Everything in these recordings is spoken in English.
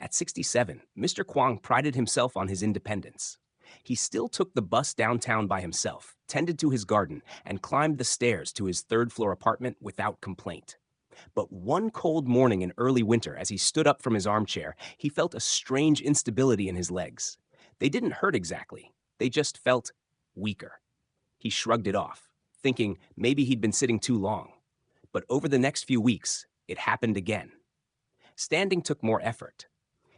At 67, Mr. Kwong prided himself on his independence. He still took the bus downtown by himself, tended to his garden, and climbed the stairs to his third-floor apartment without complaint. But one cold morning in early winter, as he stood up from his armchair, he felt a strange instability in his legs. They didn't hurt exactly. They just felt weaker. He shrugged it off, thinking maybe he'd been sitting too long. But over the next few weeks, it happened again. Standing took more effort.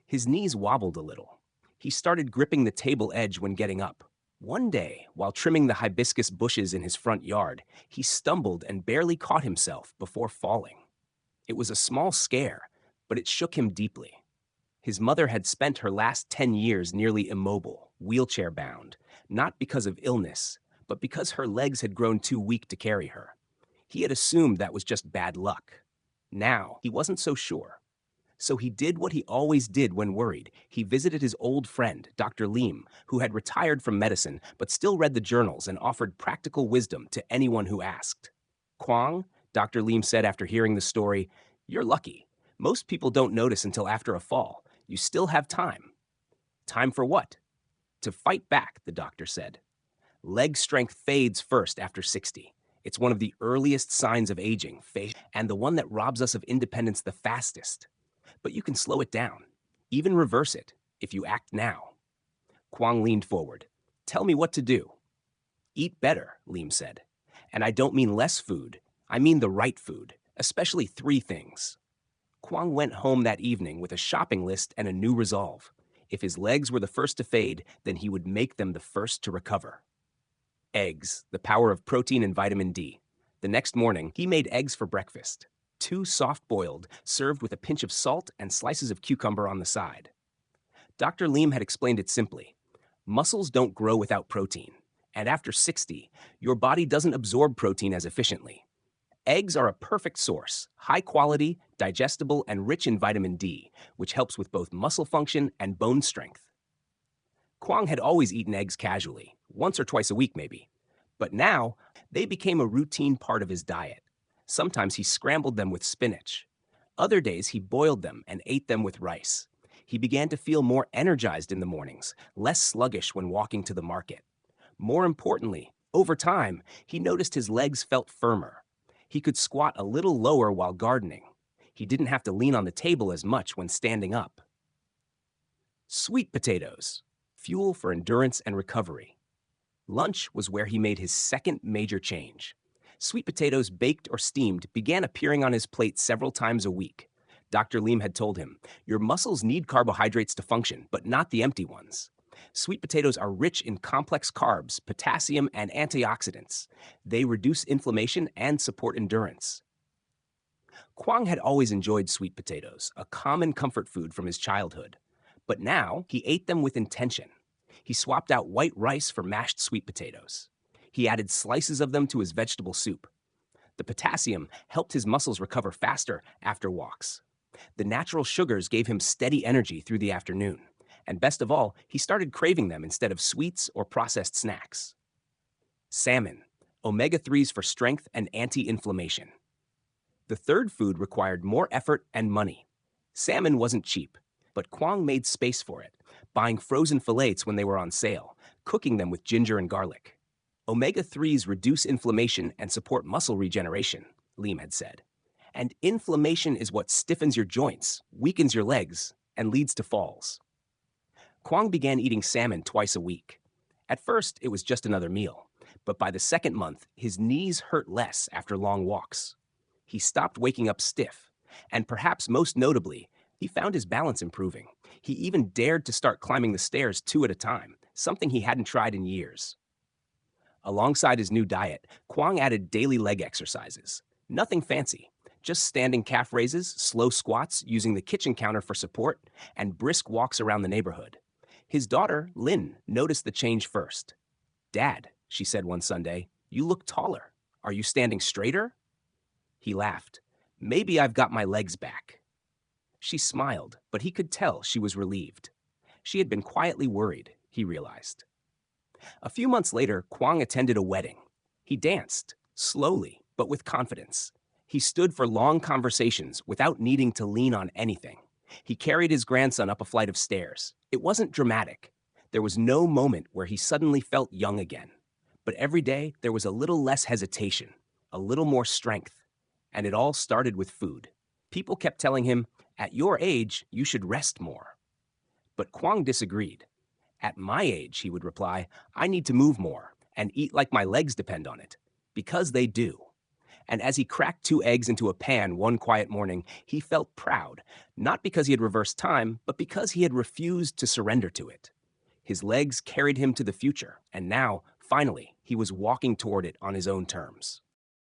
His knees wobbled a little. He started gripping the table edge when getting up. One day, while trimming the hibiscus bushes in his front yard, he stumbled and barely caught himself before falling. It was a small scare, but it shook him deeply. His mother had spent her last 10 years nearly immobile, wheelchair-bound, not because of illness, but because her legs had grown too weak to carry her. He had assumed that was just bad luck. Now, he wasn't so sure. So he did what he always did when worried. He visited his old friend, Dr. Lim, who had retired from medicine but still read the journals and offered practical wisdom to anyone who asked. "Kwong," Dr. Lim said after hearing the story, "you're lucky. Most people don't notice until after a fall. You still have time." "Time for what?" "To fight back," the doctor said. "Leg strength fades first after 60. It's one of the earliest signs of aging, and the one that robs us of independence the fastest. But you can slow it down, even reverse it, if you act now." Kwong leaned forward. "Tell me what to do." "Eat better," Lim said. "And I don't mean less food. I mean the right food, especially 3 things." Kwong went home that evening with a shopping list and a new resolve. If his legs were the first to fade, then he would make them the first to recover. Eggs, the power of protein and vitamin D. The next morning, he made eggs for breakfast. 2 soft-boiled, served with a pinch of salt and slices of cucumber on the side. Dr. Lim had explained it simply. Muscles don't grow without protein, and after 60, your body doesn't absorb protein as efficiently. Eggs are a perfect source, high quality, digestible, and rich in vitamin D, which helps with both muscle function and bone strength. Kwong had always eaten eggs casually, once or twice a week maybe. But now, they became a routine part of his diet. Sometimes he scrambled them with spinach. Other days he boiled them and ate them with rice. He began to feel more energized in the mornings, less sluggish when walking to the market. More importantly, over time, he noticed his legs felt firmer. He could squat a little lower while gardening. He didn't have to lean on the table as much when standing up. Sweet potatoes, fuel for endurance and recovery. Lunch was where he made his second major change. Sweet potatoes, baked or steamed, began appearing on his plate several times a week. Dr. Lim had told him, "Your muscles need carbohydrates to function, but not the empty ones." Sweet potatoes are rich in complex carbs, potassium, and antioxidants. They reduce inflammation and support endurance. Kwong had always enjoyed sweet potatoes, a common comfort food from his childhood. But now, he ate them with intention. He swapped out white rice for mashed sweet potatoes. He added slices of them to his vegetable soup. The potassium helped his muscles recover faster after walks. The natural sugars gave him steady energy through the afternoon. And best of all, he started craving them instead of sweets or processed snacks. Salmon, omega-3s for strength and anti-inflammation. The third food required more effort and money. Salmon wasn't cheap, but Kwong made space for it, buying frozen fillets when they were on sale, cooking them with ginger and garlic. Omega-3s reduce inflammation and support muscle regeneration, Lim had said. And inflammation is what stiffens your joints, weakens your legs, and leads to falls. Kwong began eating salmon twice a week. At first, it was just another meal, but by the second month, his knees hurt less after long walks. He stopped waking up stiff, and perhaps most notably, he found his balance improving. He even dared to start climbing the stairs 2 at a time, something he hadn't tried in years. Alongside his new diet, Kwong added daily leg exercises. Nothing fancy, just standing calf raises, slow squats using the kitchen counter for support, and brisk walks around the neighborhood. His daughter, Lynn, noticed the change first. "Dad," she said one Sunday, "you look taller. Are you standing straighter?" He laughed. "Maybe I've got my legs back." She smiled, but he could tell she was relieved. She had been quietly worried, he realized. A few months later, Kwong attended a wedding. He danced, slowly, but with confidence. He stood for long conversations without needing to lean on anything. He carried his grandson up a flight of stairs. It wasn't dramatic. There was no moment where he suddenly felt young again. But every day, there was a little less hesitation, a little more strength. And it all started with food. People kept telling him, "At your age, you should rest more." But Kwang disagreed. "At my age," he would reply, "I need to move more and eat like my legs depend on it." Because they do. And as he cracked 2 eggs into a pan one quiet morning, he felt proud, not because he had reversed time, but because he had refused to surrender to it. His legs carried him to the future, and now, finally, he was walking toward it on his own terms.